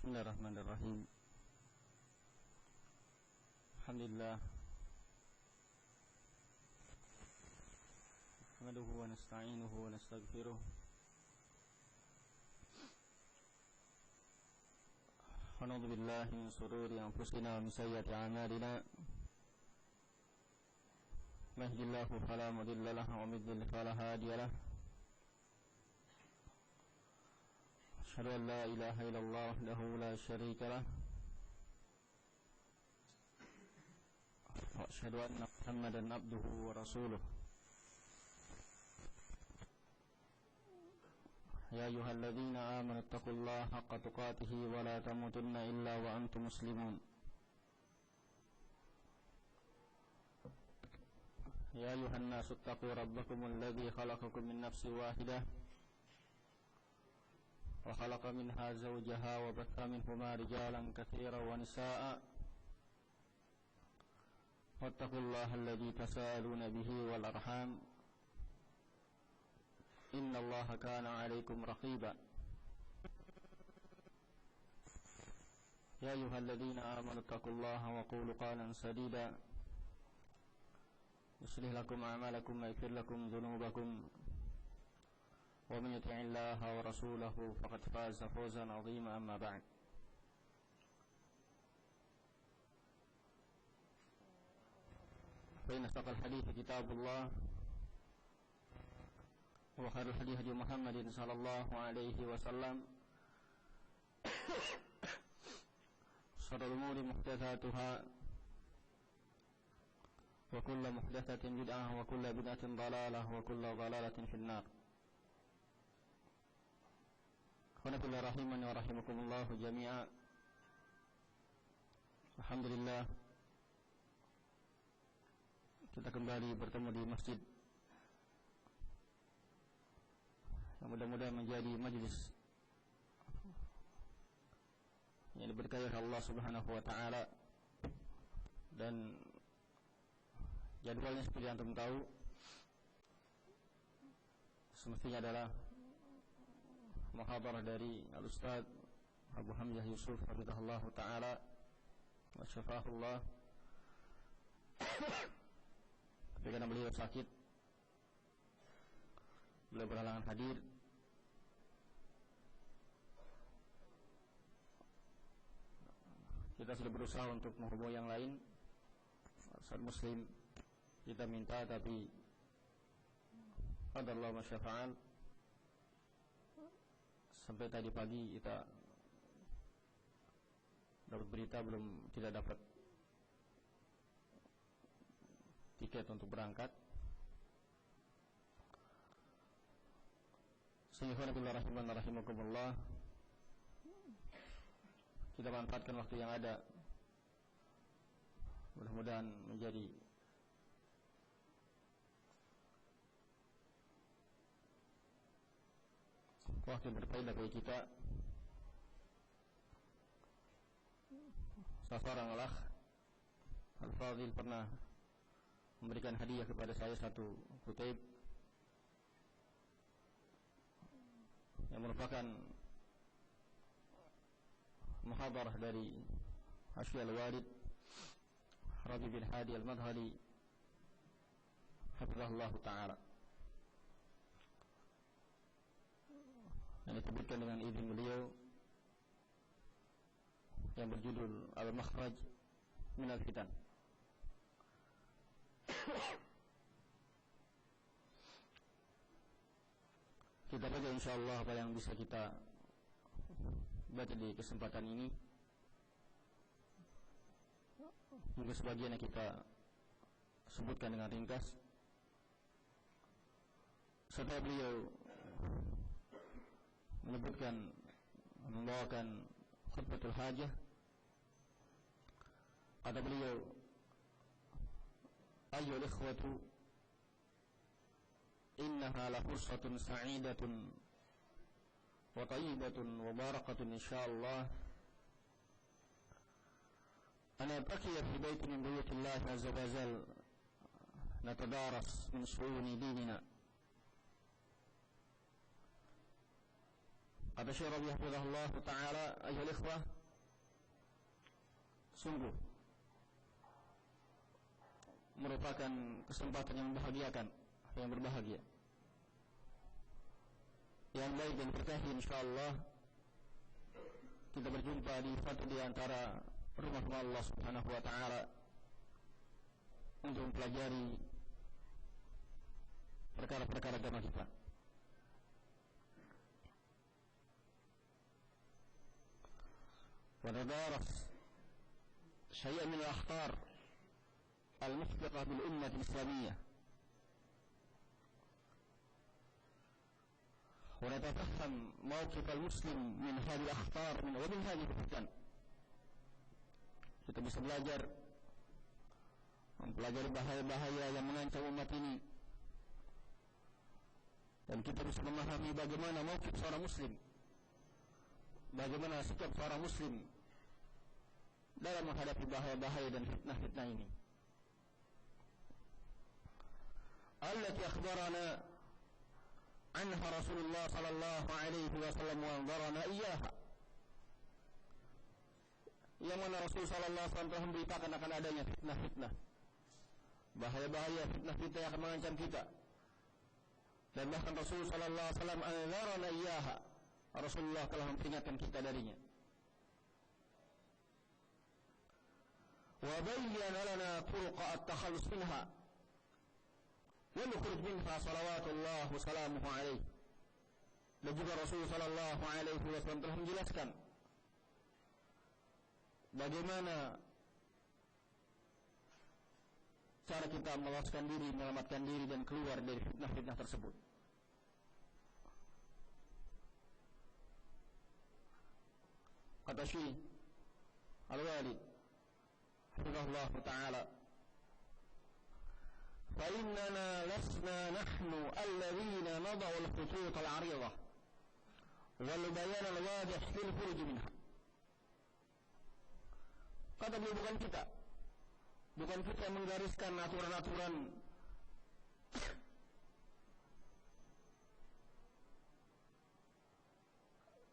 Bismillahirrahmanirrahim. Alhamdulillah. Nahmaduhu wa nasta'inuhu wa nastaghfiruh. Wa na'udzu billahi min shururi anfusina wa min sayyiati a'malina. May yahdihillahu fala mudilla lahu wa may yudlil fala hadiya lahu. أشهد أن لا إله إلا الله وحده لا شريك له وأشهد أن محمدا عبده ورسوله يا أيها الذين آمنوا اتقوا الله حق تقاته ولا تموتن إلا وأنتم مسلمون يا أيها الناس اتقوا ربكم الذي خلقكم من نفس واحدة وخلق منها زوجها وبث منهما رجالا كثيرا ونساء واتقوا الله الذي تساءلون به والأرحام إن الله كان عليكم رقيبا يا أيها الذين آمنوا اتقوا الله وقولوا قولا سديدا يصلح لكم أعمالكم ويغفر لكم ذنوبكم ومن يطع الله ورسوله فقد فاز فوزا عظيما أما بعد فإن أصدق الحديث كتاب الله وخير الهدي هدي محمد صلى الله عليه وسلم شر الأمور محدثاتها وكل محدثة بدعة وكل بدعة ضلالة وكل ضلالة في النار. Qanafillah rahimani wa rahimakumullahu jami'a. Alhamdulillah, kita kembali bertemu di masjid yang mudah-mudahan menjadi majlis yang diberkahi Allah Subhanahu wa ta'ala. Dan jadwalnya seperti yang antum tahu, semestinya adalah muhadarah dari Al-Ustaz Abu Hamzah Yusuf hafizahullah ta'ala wa syafahullah. Tapi karena beliau sakit, beliau berhalangan hadir. Kita sudah berusaha untuk menghubungi yang lain, Ustaz Muslim kita minta, tapi qadarullah ma syafa'al. Sampai tadi pagi kita dapat berita tidak dapat tiket untuk berangkat. Sehingga rahimakumullah, kita manfaatkan waktu yang ada, mudah-mudahan menjadi waktu yang berfaedah bagi kita. Salah seorang akh Al-Fadhil pernah memberikan hadiah kepada saya satu kutub yang merupakan muhadarah dari Hasyi Al-Walid Rabi bin Hadi Al-Madhali hafizahullah ta'ala, yang disebutkan dengan izin beliau, yang berjudul Al-Makhraj Minal Fitan. Kita baca insyaallah apa yang bisa kita baca di kesempatan ini. Mungkin sebagian yang kita sebutkan dengan ringkas. Setelah beliau membawakan khutbatul hajah, kata beliau, ayyuhal ikhwatu innaha la fursatun sa'idatun wa tayyibatun wa barakatun insyaallah ana baqiya fi baitin min buyutillah azza wa jal natadaras min su'uni dinina. Kata Syekh Rabi hafizahullah ta'ala, ayyuhal ikhwah, sungguh merupakan kesempatan yang membahagiakan, yang berbahagia, yang baik dan berkah. Insyaallah kita berjumpa di satu di antara rumah Allah Subhanahu wa ta'ala untuk mempelajari perkara-perkara agama kita. ونتدارس شيئا من الأخطار المحبطة بالأمة الإسلامية ونتفهم موقف المسلم من هذه الأخطار ومن هذه الفتن. Kita bisa mempelajari bahaya-bahaya yang mengancam umat ini, dan kita bisa memahami bagaimana mauqif seorang muslim, bagaimana sikap seorang muslim dalam menghadapi bahaya-bahaya dan fitnah-fitnah ini. Allati akhbarana anha Rasulullah sallallahu alaihi wasallam wa anzarana iyyaha. Yang mana Rasul sallallahu alaihi wasallam telah memberitakan akan adanya fitnah-fitnah, bahaya-bahaya fitnah-fitnah yang akan mengancam kita. Dan bahkan Rasul sallallahu alaihi wasallam anzarana iyyaha. Rasulullah telah memperingatkan kita darinya. Wa bayyana lana turuqa at-takhallus minha wa nukhruj minha salawatullah wa salamuhu alaihi. Dan juga Rasul sallallahu alaihi wasallam telah menjelaskan bagaimana cara kita meloloskan diri, menyelamatkan diri dan keluar dari fitnah-fitnah tersebut. Kata Syekh Al-Walid hafizahullah ta'ala, fa innana lasna nahnu alladhina nada'u al-khutut al-'aridah wal bayan al-wadih lil khuruj minha. Kata beliau, bukan kita yang menggariskan aturan-aturan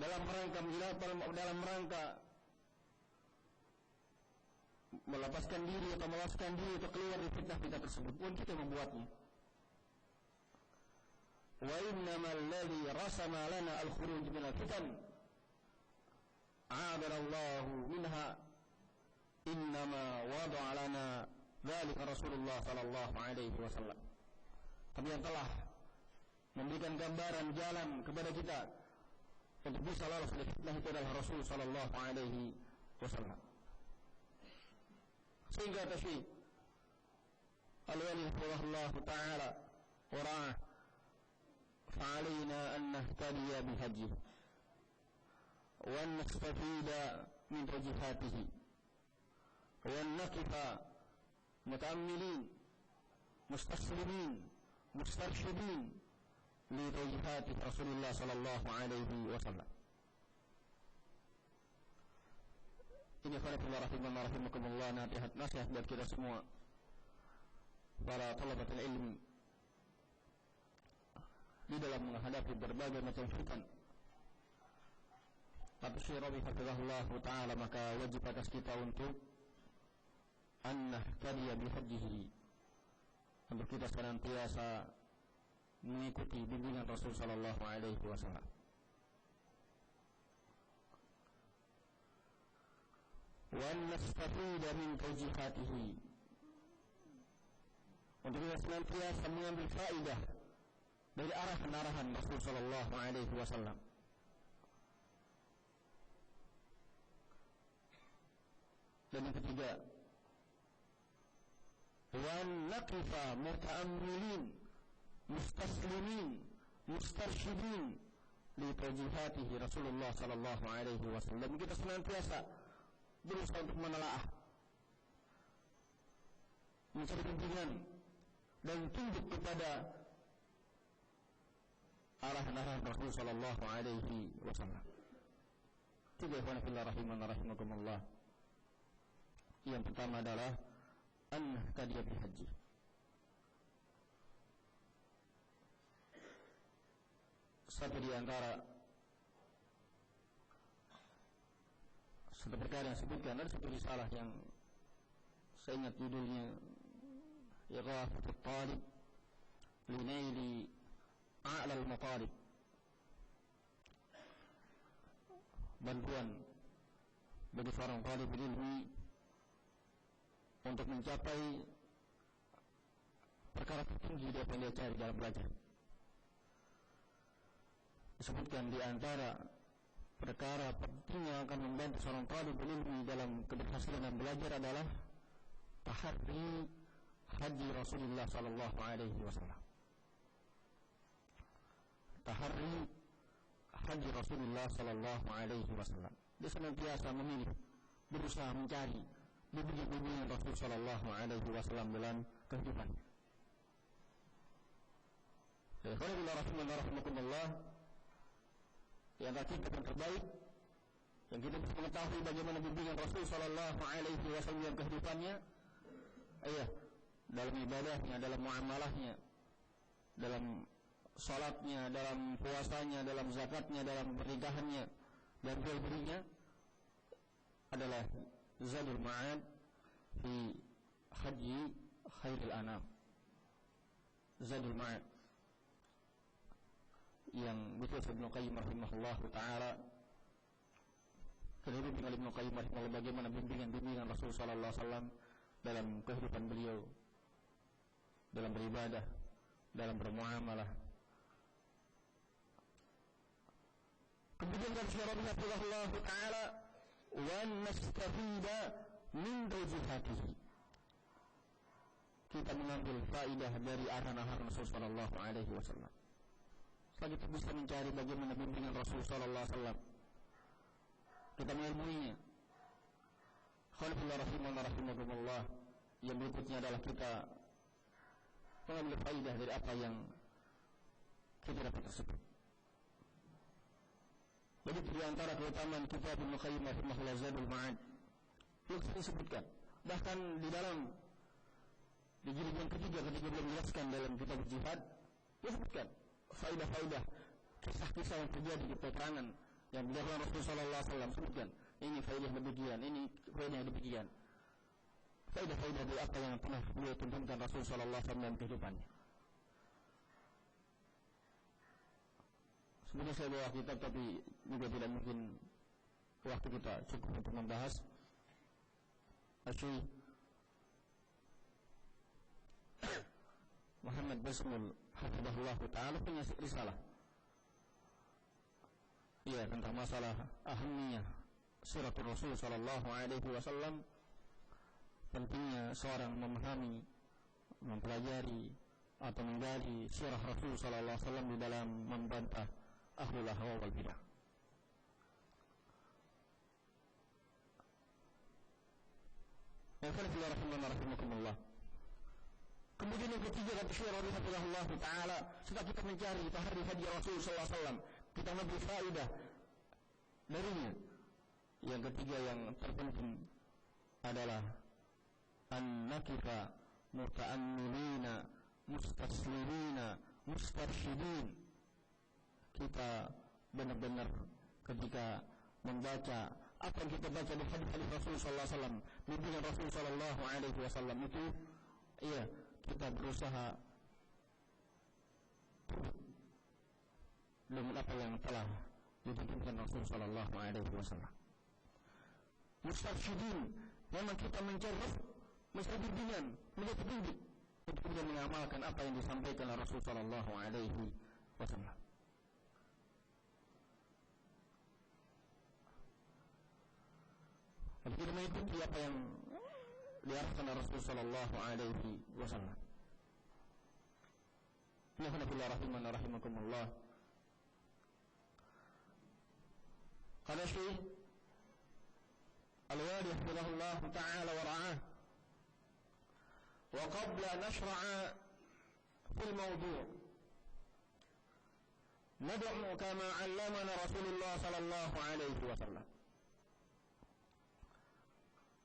dalam rangka melepaskan diri atau meloloskan diri atau keluar dari fitnah-fitnah tersebut. Bukan kita membuatnya. Wa innamal ladzi rasama lana al-khuruj min al-fitan a'adana Allah minha innama wada'a lana dzalika Rasulullah sallallahu alaihi wasallam. Tapi yang telah memberikan gambaran jalan kepada kita untuk bisa lolos dari fitnah itu adalah Rasul sallallahu alaihi wasallam. Sehingga Syekh Al-Walid rahimahullah ta'ala wa ra'ah, fa'alaina an nahtadiya bihajjihi wa an nastafida min tawjihatihi wa an naqifa muta'ammilin mustaslimin mustarshidin li tawjihati Rasulullah sallallahu alaihi wasallam. Ini rahimakumullah, nasihat buat kita semua para thalabatul ilmi di dalam menghadapi berbagai macam fitnah. Tapi Syekh Rabi hafizahullah ta'ala, maka wajib atas kita untuk an-nahtadiya bihajjihi, untuk kita senantiasa mengikuti bimbingan Rasul sallallahu alaihi wasallam. Wa nastafida min tawjihatihi, untuk kita senantiasa mengambil faedah dari arahan-arahan Rasul sallallahu alaihi wasallam. Dan yang ketiga, wa naqifa muta'ammilin mustaslimin mustarshidin li tawjihatihi Rasulullah sallallahu alaihi wasallam. Kita senantiasa berusaha untuk menelaah, mencari bimbingan dan tunduk kepada arahan-arahan Rasul sallallahu alaihi wasallam. Tiga ikhwan fillah rahimana rahimakumullah. Yang pertama adalah an-nahtadiya bihajji. Satu di antara satu perkara yang sebutkan ada satu risalah yang saya ingat judulnya Ighathatul Talib Linaili A'lal Matalib, bantuan bagi seorang talib ilmi untuk mencapai perkara tertinggi apa yang dia cari dalam belajar. Disebutkan di antara perkara penting yang akan membantu seorang talib ilmi dalam keberhasilan dalam belajar adalah tahari haji Rasulullah sallallahu alaihi wasallam. Tahari haji Rasulullah sallallahu alaihi wasallam. Dia senantiasa memilih, berusaha mencari bimbingan Rasul sallallahu alaihi wasallam dalam kehidupan. Alhamdulillah rahimakumullah, yang kita yang terbaik yang kita bisa mengetahui bagaimana bimbingan Rasul sallallahu alaihi wasallam dalam kehidupannya, dalam ibadahnya, dalam muamalahnya, dalam salatnya, dalam puasanya, dalam zakatnya, dalam pernikahannya dan jual belinya adalah Zadul Ma'ad fi Haji Khairil Anam. Zadul Ma'ad yang ditulis Ibnu Qayyim rahimahullah ta'ala, kedua dengan Ibnu Qayyim rahimahullah bagaimana bimbingan Rasul sallallahu alaihi wasallam dalam kehidupan beliau, dalam beribadah, dalam bermuamalah. Kemudian kata Allah ta'ala wa nastafida min tawjihatihi, kita mengambil faidah dari arahan-arahan Rasul sallallahu alaihi wasallam. Setelah kita bisa mencari bagaimana bimbingan Rasul sallallahu alaihi wasallam, kita mengilmuinya. Khalifullah rahimakumullah, yang berikutnya adalah kita mengambil faidah dari apa yang kita dapat tersebut. Jadi di antara keutamaan kitab Ibnu Qayyim rahimahullah Zadul Ma'ad yang disebutkan, bahkan di dalam di jilid yang ketiga ketika beliau menjelaskan dalam kitab jihad, dia sebutkan faidah-faidah, kisah-kisah yang terjadi di peperangan yang dilakukan Rasulullah sallallahu alaihi wasallam. Sebutkan ini faidah demikian, ini faidah demikian, faidah-faidah dari apa yang pernah beliau tuntunkan Rasulullah sallallahu alaihi wasallam dalam kehidupannya. Sebenarnya saya bawa kitab, tapi juga tidak mungkin waktu kita cukup untuk membahas. Syekh Muhammad Basmul hafizahullah ta'ala punya risalah tentang masalah ahamiyah siratul Rasul sallallahu alaihi wasallam, pentingnya seorang memahami, mempelajari atau menggali sirah Rasul sallallahu alaihi wasallam di dalam membantah ahlul ahwa wal bidah. Rahimakumullah. Kemudian yang ketiga kata Syekh rahimahullah taala, setelah kita mencari tahari haji Rasul sallallahu alaihi wasallam, kita mengambil faedah darinya. Yang ketiga yang terpenting adalah an-nakifa muta'ammilina mustaslimina mustarsyidin. Kita benar-benar ketika membaca apa yang kita baca di hadis-hadis Rasul sallallahu alaihi wasallam, bimbingan Rasul sallallahu alaihi wasallam itu, kita berusaha dengan apa yang telah dituntunkan Rasul sallallahu alaihi wasallam. Mustarsyidin, memang kita mencari bimbingan, menjadi petunjuk untuk kemudian mengamalkan apa yang disampaikan oleh Rasul sallallahu alaihi wasallam. Kita mengikuti apa yang diarahkan oleh Rasul sallallahu alaihi wasallam. Alhamdulillah rahimakumullah. Qala Syekh Al-Wali hafizahullah ta'ala wa ra'ah, wa qabla nashra'a fil mawdu' nad'u kama 'allamana Rasulullah sallallahu alaihi wasallam.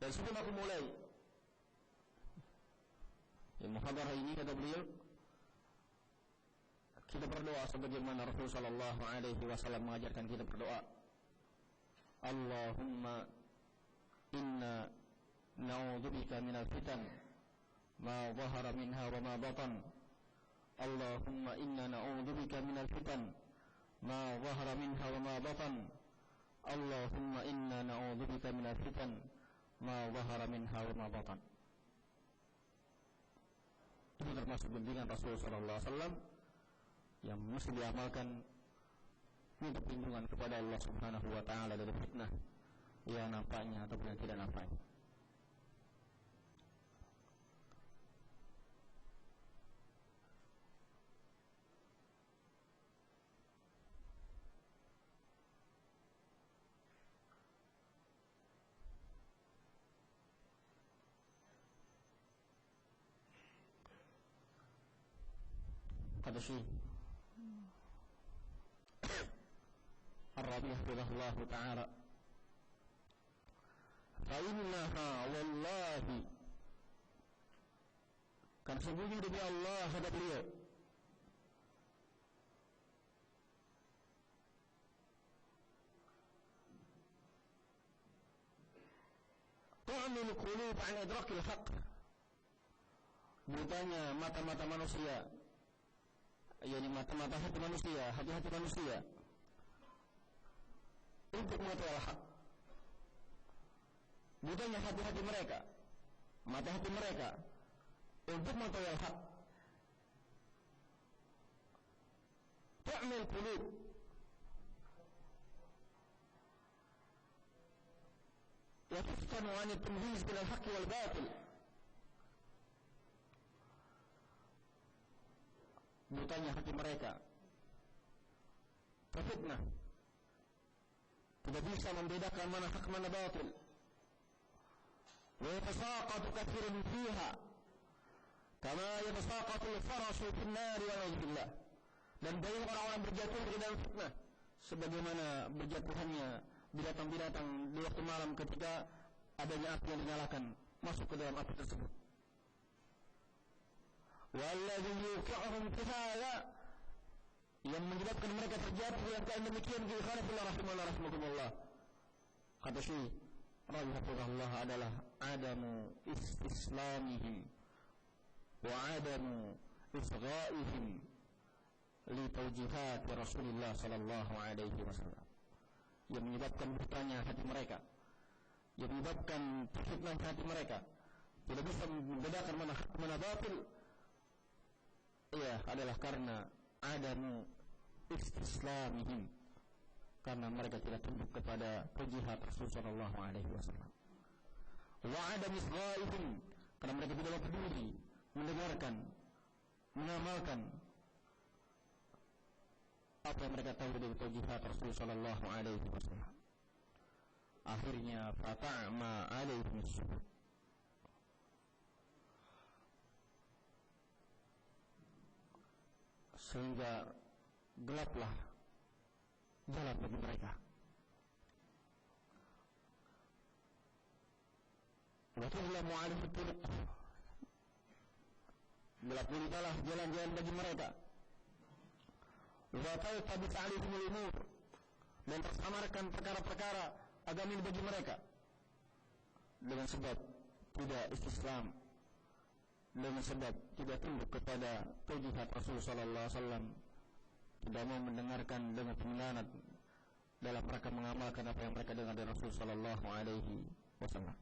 Dan sebelum aku mulai muhadarah ini, kata beliau, kita berdoa sebagaimana Rasul sallallahu alaihi wasallam mengajarkan kita berdoa. Allahumma inna na'udzubika minal fitan ma zahara minha wa ma batan. Allahumma inna na'udzubika minal fitan ma zahara minha wa ma batan. Allahumma inna na'udzubika minal fitan ma zahara minha wa ma batan. Itu termasuk bimbingan Rasulullah sallallahu alaihi wasallam yang mesti diamalkan untuk perlindungan kepada Allah Subhanahu wa taala dari fitnah yang nampaknya ataupun yang tidak nampaknya. Kata Syekh Ar-Rabi' hafizahullah ta'ala, fa innaha wallahi, kan sesungguhnya demi Allah kata beliau, tu'mil qulub an idrakil haqq, butanya mata-mata manusia, yakni mata-mata hati manusia, hati-hati manusia untuk mengetahui al-haq. Butanya hati-hati mereka, mata hati mereka untuk mengetahui al-haq. Tu'mil qulub, wa tuftanu 'an at-tamyiz bil haqq wal batil. Butanya hati mereka terfitnah, tidak bisa membedakan mana hak mana batil. Wa yatasaqatu katsirun fiha kama yatasaqatu al-farashu fi an-nar wa na'udzubillah. Dan banyak orang-orang berjatuh ke dalam fitnah sebagaimana berjatuhannya binatang-binatang di waktu malam ketika adanya api yang dinyalakan masuk ke dalam api tersebut. Walladzi yuqi'uhum fi hadza, yang menyebabkan mereka terjatuh dalam keadaan demikian, fillah rahimakumullah. Kata Syekh Rabi' hafizahullah adalah adamu istislamihim wa adamu isghaihim li tawjihat Rasulullah sallallahu alaihi wasallam. Yang menyebabkan butanya hati mereka, yang menyebabkan fitnah hati mereka, tidak bisa membedakan mana hak mana batil, adalah karena adamu istislamihim, karena mereka tidak tunduk kepada taujihat Rasul sallallahu alaihi wasallam. Wa adam isghaihim, karena mereka tidak peduli mendengarkan, mengamalkan apa yang mereka tahu dari taujihat Rasul sallallahu alaihi wasallam. Akhirnya fata'ma alaihim as-subut, sehingga gelaplah jalan bagi mereka. Wa tuzlamu 'alaihi turuq, gelap gulitalah jalan-jalan bagi mereka. Wa taltabis 'alaihim al-umur, dan tersamarkan perkara-perkara agama bagi mereka dengan sebab tidak istislam, dengan sebab tidak tunduk kepada taujihat Rasul sallallahu alaihi wasallam, tidak mau mendengarkan dengan pengingat dalam mereka mengamalkan apa yang mereka dengar dari Rasul sallallahu alaihi wasallam.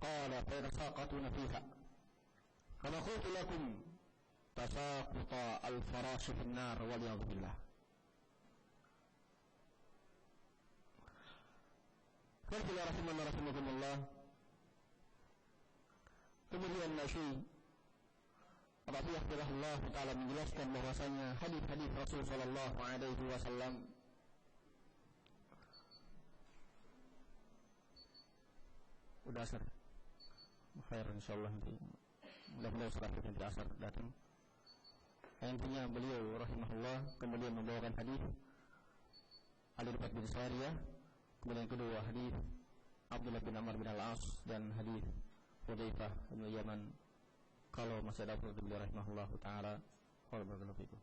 Qala fa yasaqatuna fiha kama qultu lakum tasaquta al-farash fi an-nar wal ya'udzu billah. Qala rahimakumullah. Kemudian Syekh Rabi' hafizahullah ta'ala menjelaskan bahwasanya hadis-hadis Rasul sallallahu alaihi wasallam udah asar. Khair insyaallah, nanti mudah-mudahan setelah nanti asar datang. Intinya beliau rahimahullah kemudian membawakan hadis Ali bin Sariyah, kemudian kedua hadis Abdullah bin Amr bin Al-As, dan hadis Hudzaifah bin Yaman. Kalau masih ada waktu, beliau rahimahullah ta'ala. Qul barakallahu fikum.